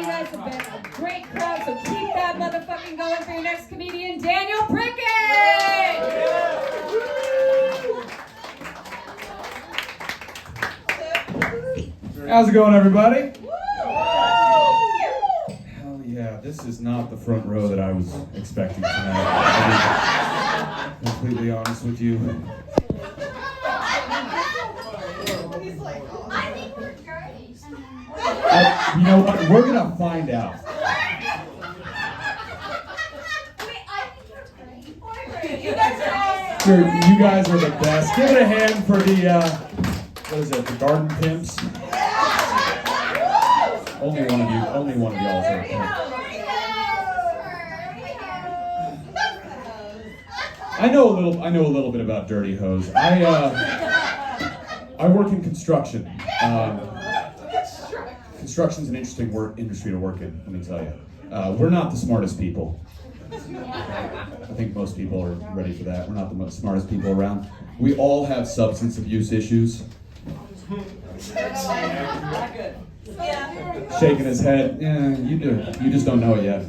you guys have been a great crowd, so keep that motherfucking going for your next comedian, Daniel Prickett! How's it going, everybody? Hell yeah, this is not the front row that I was expecting tonight. To be completely honest with you. You know what? We're gonna find out. You guys are the best. Give it a hand for the, what is it, the Garden Pimps? Only one of y'all is right there. I know a little bit about Dirty Hose. I work in construction. Construction's an interesting industry to work in, let me tell you. We're not the smartest people. I think most people are ready for that. We're not the most smartest people around. We all have substance abuse issues. Shaking his head. Yeah, you do. You just don't know it yet.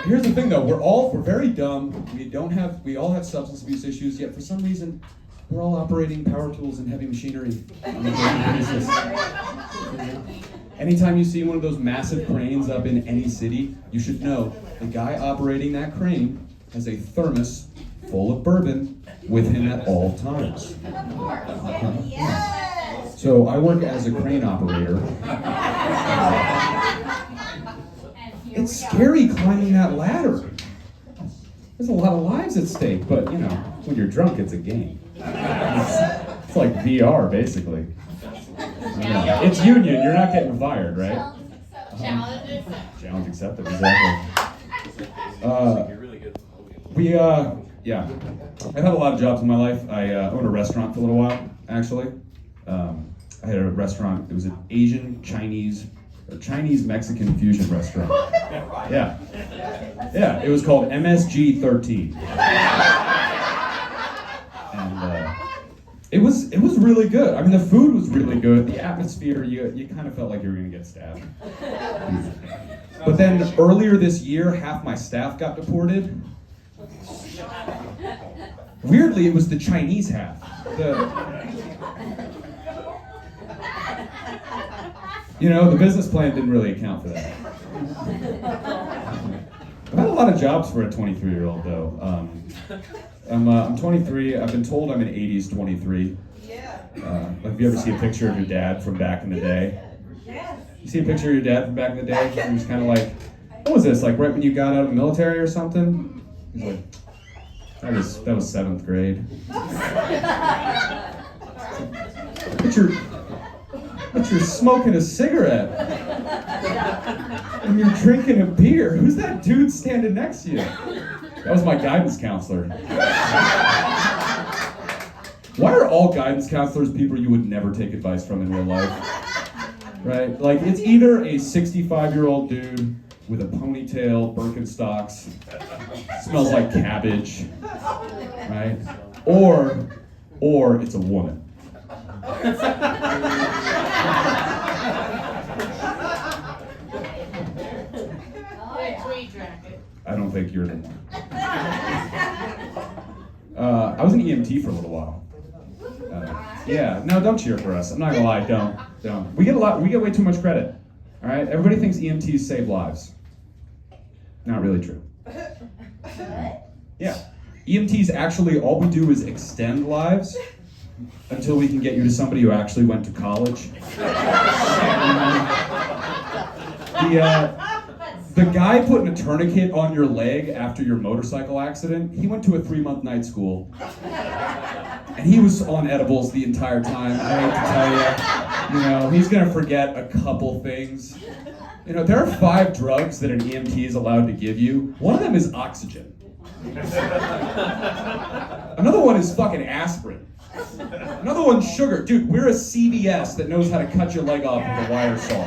Here's the thing, though. We're very dumb. We all have substance abuse issues. Yet for some reason, we're all operating power tools and heavy machinery on a daily basis. Anytime you see one of those massive cranes up in any city, you should know the guy operating that crane has a thermos full of bourbon with him at all times. So I work as a crane operator. It's scary climbing that ladder. There's a lot of lives at stake, but you know, when you're drunk, it's a game. It's like VR, basically. It's union, you're not getting fired, right? Challenge accepted, exactly. Yeah. I've had a lot of jobs in my life. I owned a restaurant for a little while, actually. I had a restaurant, it was an Asian, Chinese-Mexican fusion restaurant. Yeah, it was called MSG 13. And it was really good. I mean, the food was really good. The atmosphere, you kind of felt like you were gonna get stabbed. But then earlier this year, half my staff got deported. Weirdly, it was the Chinese half. The business plan didn't really account for that. I've had a lot of jobs for a 23-year-old, though. I'm 23. I've been told I'm an 80s 23. Have you ever seen a picture of your dad from back in the day? You see a picture of your dad from back in the day? He was kind of like, what was this? Like right when you got out of the military or something? He's like, that was 7th grade. But you're smoking a cigarette. And you're drinking a beer. Who's that dude standing next to you? That was my guidance counselor. Why are all guidance counselors people you would never take advice from in real life? Right? Like, it's either a 65-year-old dude with a ponytail, Birkenstocks, smells like cabbage, right? Or it's a woman. I don't think you're the one. I was an EMT for a little while. No, don't cheer for us. I'm not gonna lie, don't. We get way too much credit. All right, everybody thinks EMTs save lives. Not really true. Yeah, EMTs actually, all we do is extend lives until we can get you to somebody who actually went to college. The guy putting a tourniquet on your leg after your motorcycle accident, he went to a 3-month night school. And he was on edibles the entire time. I hate to tell you, he's gonna forget a couple things. There are 5 drugs that an EMT is allowed to give you. One of them is oxygen. Another one is fucking aspirin. Another one's sugar. Dude, we're a CVS that knows how to cut your leg off with a wire saw.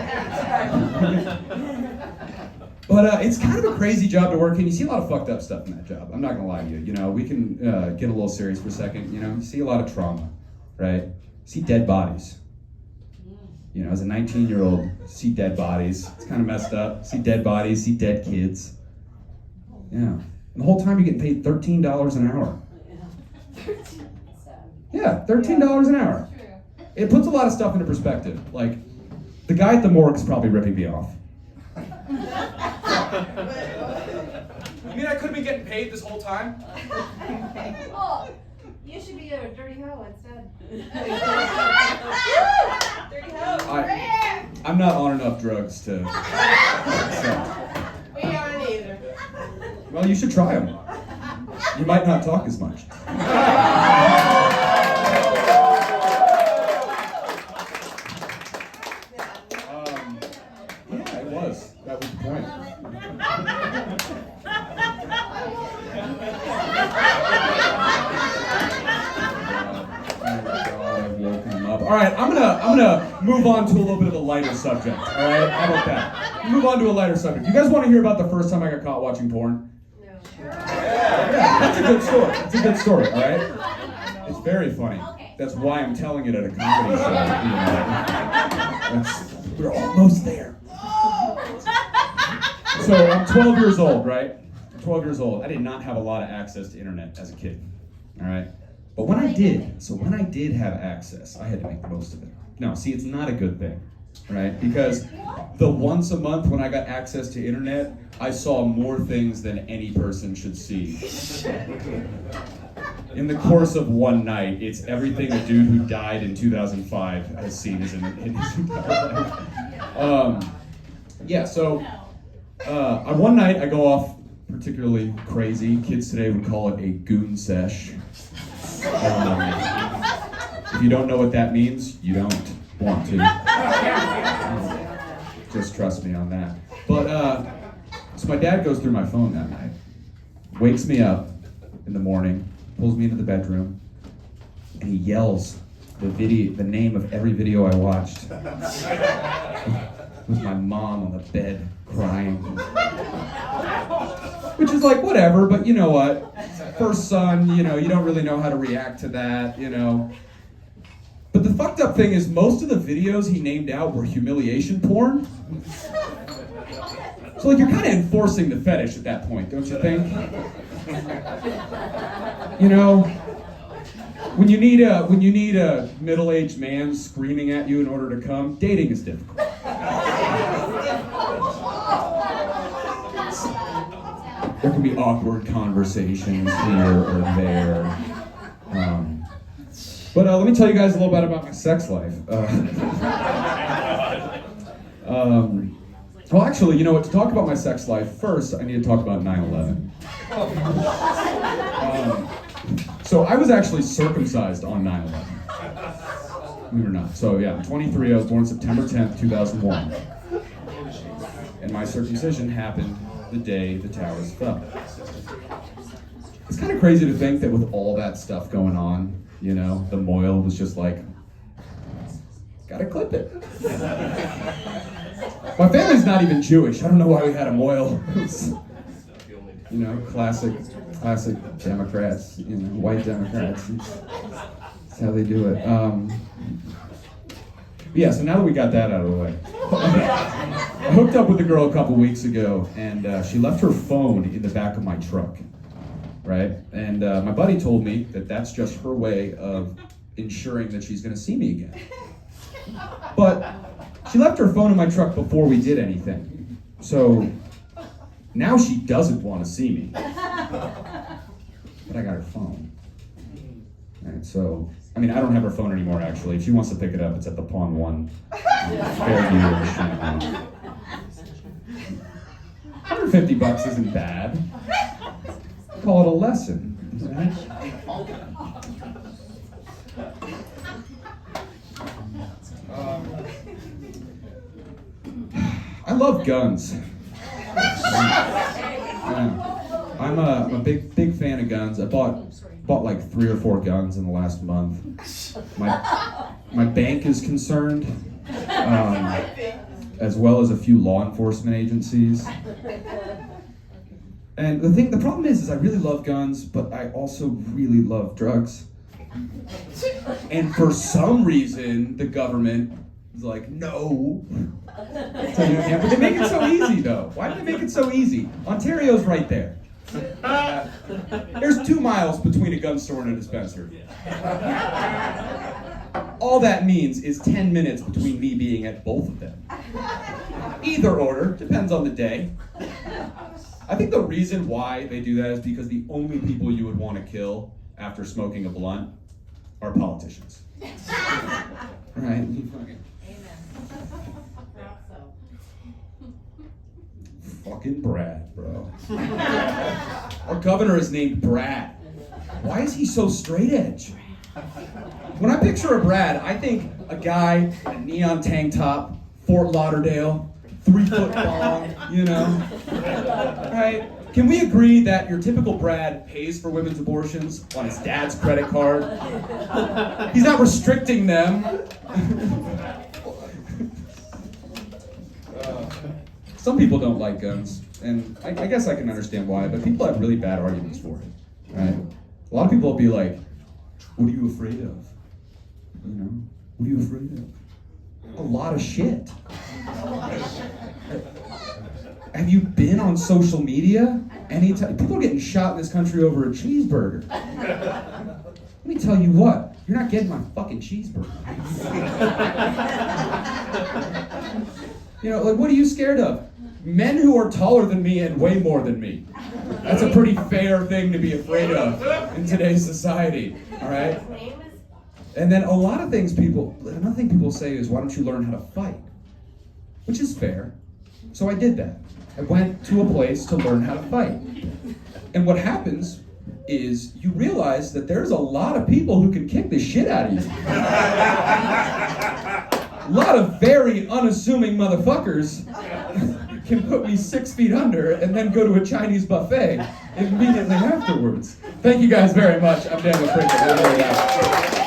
But it's kind of a crazy job to work in. You see a lot of fucked up stuff in that job. I'm not gonna lie to you. We can get a little serious for a second. You see a lot of trauma, right? You see dead bodies. You know, as a 19-year-old, see dead bodies. It's kind of messed up. See dead bodies, see dead kids. Yeah. And the whole time you're getting paid $13 an hour. Yeah, $13 an hour. It puts a lot of stuff into perspective. Like, the guy at the morgue is probably ripping me off. You mean I could have been getting paid this whole time? Oh, you should be a dirty hoe instead. Dirty hoe. I'm not on enough drugs to. We aren't either. Well, you should try them. You might not talk as much. Yeah, it was. That was the point. I've woken him up. All right, I'm gonna move on to a little bit of a lighter subject. All right, how about that? Move on to a lighter subject. You guys want to hear about the first time I got caught watching porn? No. Yeah, that's a good story. It's a good story. All right, it's very funny. That's why I'm telling it at a comedy show. We're almost there. So I'm 12 years old, right? 12 years old. I did not have a lot of access to internet as a kid. All right. But when I did have access, I had to make the most of it. No, see, it's not a good thing, right? Because the once a month when I got access to internet, I saw more things than any person should see. In the course of one night, it's everything a dude who died in 2005 has seen in his entire life. Yeah, so on one night I go off particularly crazy. Kids today would call it a goon sesh. If you don't know what that means, you don't want to. Just trust me on that. But so my dad goes through my phone that night, wakes me up in the morning, pulls me into the bedroom, and he yells the name of every video I watched. With my mom on the bed crying. Which is like, whatever, but you know what? First son, you know, you don't really know how to react to that, you know. But the fucked up thing is most of the videos he named out were humiliation porn. So like you're kind of enforcing the fetish at that point, don't you think? You know, when you need a middle-aged man screaming at you in order to come, dating is difficult. There can be awkward conversations here or there. But let me tell you guys a little bit about my sex life. Well, actually, you know what? To talk about my sex life, first, I need to talk about 9/11. So I was actually circumcised on 9/11. We were not. So yeah, I'm 23. I was born September 10th, 2001. And my circumcision happened the day the towers fell. It's kind of crazy to think that with all that stuff going on, you know, the mohel was just like, gotta clip it. My family's not even Jewish. I don't know why we had a mohel. You know, classic Democrats, you know, white Democrats. That's how they do it. Yeah, so now that we got that out of the way, I hooked up with a girl a couple weeks ago, and she left her phone in the back of my truck, right? And my buddy told me that that's just her way of ensuring that she's gonna see me again. But she left her phone in my truck before we did anything. So now she doesn't want to see me. But I got her phone. All right, so, I mean, I don't have her phone anymore, actually. If she wants to pick it up, it's at the Pawn One. Fairview or Shanghai. $150 isn't bad. Call it a lesson. Right? I love guns. I'm a big fan of guns. I bought like 3 or 4 guns in the last month. My bank is concerned, as well as a few law enforcement agencies. And the problem is I really love guns, but I also really love drugs. And for some reason, the government He's like, no. So you can't. But they make it so easy, though. Why do they make it so easy? Ontario's right there. There's 2 miles between a gun store and a dispensary. All that means is 10 minutes between me being at both of them. Either order, depends on the day. I think the reason why they do that is because the only people you would want to kill after smoking a blunt are politicians. Right? Fucking Brad, bro. Our governor is named Brad. Why is he so straight edge? When I picture a Brad, I think a guy in a neon tank top, Fort Lauderdale, 3-foot long, you know? Right? Can we agree that your typical Brad pays for women's abortions on his dad's credit card? He's not restricting them. Some people don't like guns, and I guess I can understand why, but people have really bad arguments for it, right? A lot of people will be like, what are you afraid of? You know, what are you afraid of? A lot of shit. Have you been on social media? Anytime people are getting shot in this country over a cheeseburger. Let me tell you what, you're not getting my fucking cheeseburger. You know, like, what are you scared of? Men who are taller than me and weigh more than me. That's a pretty fair thing to be afraid of in today's society, all right? And then a lot of things another thing people say is, why don't you learn how to fight? Which is fair. So I did that. I went to a place to learn how to fight. And what happens is you realize that there's a lot of people who can kick the shit out of you. A lot of very unassuming motherfuckers can put me 6 feet under and then go to a Chinese buffet immediately afterwards. Thank you guys very much. I'm Daniel Prickett.